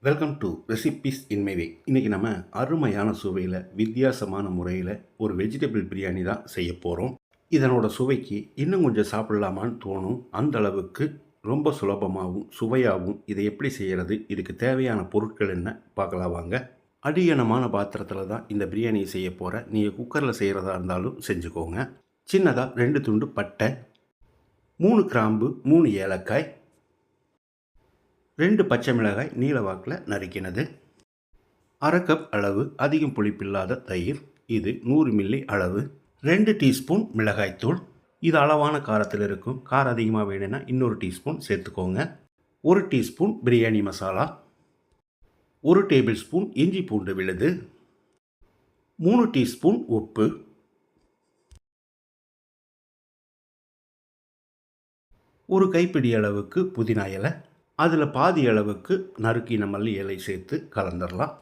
Welcome to recipes in my way. இன்றைக்கி நம்ம அருமையான சுவையில் வித்தியாசமான முறையில் ஒரு வெஜிடபிள் பிரியாணி தான் செய்ய போகிறோம். இதனோட சுவைக்கு இன்னும் கொஞ்சம் சாப்பிடலாமான்னு தோணும். அந்த அளவுக்கு ரொம்ப சுலபமாகவும் சுவையாகவும் இதை எப்படி செய்கிறது, இதுக்கு தேவையான பொருட்கள் என்ன பார்க்கலாம் வாங்க. அடிகனமான பாத்திரத்தில் தான் இந்த பிரியாணியை செய்ய போகிறேன். நீங்கள் குக்கரில் செய்கிறதா இருந்தாலும் செஞ்சுக்கோங்க. சின்னதாக 2 துண்டு பட்டை, 3 கிராம்பு, 3 ஏலக்காய், 2 பச்சை மிளகாய் நீல வாக்கில் நறுக்கினது, அரை கப் அளவு அதிகம் புளிப்பில்லாத தயிர், இது 100 மில்லி அளவு, 2 டீஸ்பூன் மிளகாய்த்தூள், இது அளவான காரத்தில் இருக்கும். காரம் அதிகமாக வேணும்னா இன்னொரு டீஸ்பூன் சேர்த்துக்கோங்க. 1 teaspoon biryani masala, 1 table spoon இஞ்சி பூண்டு விழுது, 3 டீஸ்பூன் உப்பு, 1 கைப்பிடி அளவுக்கு புதினா இலை, அதில் பாதி அளவுக்கு நறுக்கின மல்லி இலை சேர்த்து கலந்துடலாம்.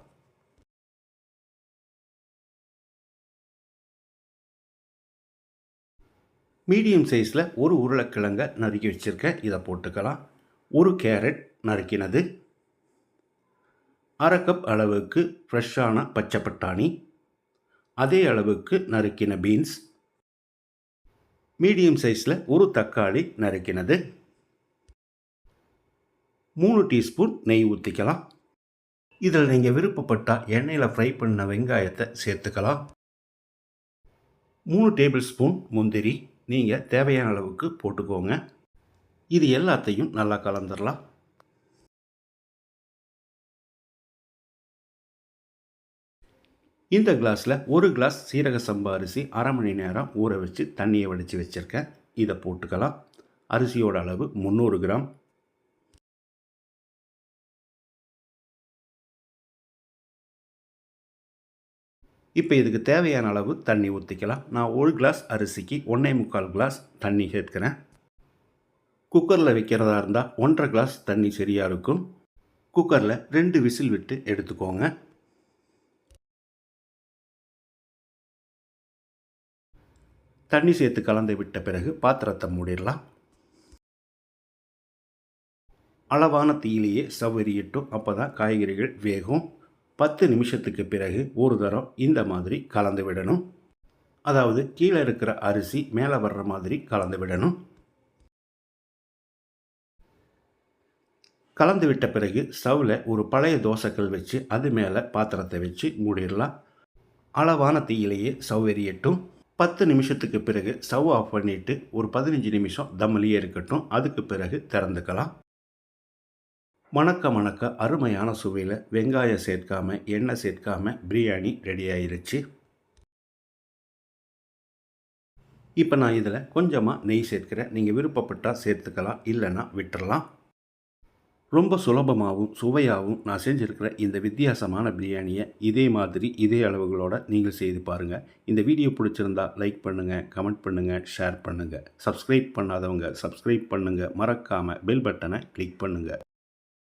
மீடியம் சைஸில் ஒரு உருளைக்கிழங்கை நறுக்கி வச்சுருக்கேன், இதை போட்டுக்கலாம். 1 கேரட் நறுக்கினது, அரை கப் அளவுக்கு ஃப்ரெஷ்ஷான பச்சை பட்டாணி, அதே அளவுக்கு நறுக்கின பீன்ஸ், மீடியம் சைஸில் 1 தக்காளி நறுக்கினது, 3 டீஸ்பூன் நெய் ஊற்றிக்கலாம். இதில் நீங்கள் விருப்பப்பட்டால் எண்ணெயில் ஃப்ரை பண்ண வெங்காயத்தை சேர்த்துக்கலாம். 3 டேபிள் ஸ்பூன் முந்திரி, நீங்கள் தேவையான அளவுக்கு போட்டுக்கோங்க. இது எல்லாத்தையும் நல்லா கலந்துடலாம். இந்த கிளாஸில் 1 கிளாஸ் சீரக சம்பா அரிசி அரை மணி நேரம் ஊற வச்சு தண்ணியை வடித்து வச்சுருக்கேன், இதை போட்டுக்கலாம். அரிசியோட அளவு 300 கிராம். இப்போ இதுக்கு தேவையான அளவு தண்ணி ஊற்றிக்கலாம். நான் 1 கிளாஸ் அரிசிக்கு 1.25 கிளாஸ் தண்ணி சேர்க்கிறேன். குக்கரில் வைக்கிறதா இருந்தால் 1.5 கிளாஸ் தண்ணி சரியாக இருக்கும். குக்கரில் 2 விசில் விட்டு எடுத்துக்கோங்க. தண்ணி சேர்த்து கலந்து விட்ட பிறகு பாத்திரத்தை மூடிடலாம். அளவான தீயிலேயே சவ்வரியட்டும், அப்போ தான் காய்கறிகள் வேகும். 10 நிமிஷத்துக்கு பிறகு ஒரு தரம் இந்த மாதிரி கலந்து விடணும். அதாவது கீழே இருக்கிற அரிசி மேலே வர்ற மாதிரி கலந்து விடணும். கலந்து விட்ட பிறகு ஸ்டவ்வில் ஒரு பழைய தோசைக்கல் வச்சு அது மேலே பாத்திரத்தை வச்சு மூடிடலாம். அளவான தீயிலேயே சவ்வரியட்டும். 10 நிமிஷத்துக்கு பிறகு ஸ்டவ் ஆஃப் பண்ணிவிட்டு ஒரு 15 நிமிஷம் தம்மிலேயே இருக்கட்டும். அதுக்கு பிறகு திறந்துக்கலாம். மணக்க அருமையான சுவையில் வெங்காயம் சேர்க்காம எண்ணெய் சேர்க்காம பிரியாணி ரெடி ஆயிருச்சு. இப்போ நான் இதில் கொஞ்சமாக நெய் சேர்க்கிறேன். நீங்கள் விருப்பப்பட்டால் சேர்த்துக்கலாம், இல்லைன்னா விட்டுறலாம். ரொம்ப சுலபமாகவும் சுவையாகவும் நான் செஞ்சுருக்கிற இந்த வித்தியாசமான பிரியாணியை இதே மாதிரி இதே அளவுகளோடு நீங்கள் செய்து பாருங்கள். இந்த வீடியோ பிடிச்சிருந்தா லைக் பண்ணுங்கள், கமெண்ட் பண்ணுங்கள், ஷேர் பண்ணுங்கள். சப்ஸ்கிரைப் பண்ணாதவங்க சப்ஸ்கிரைப் பண்ணுங்கள். மறக்காமல் பெல் பட்டனை கிளிக் பண்ணுங்கள்.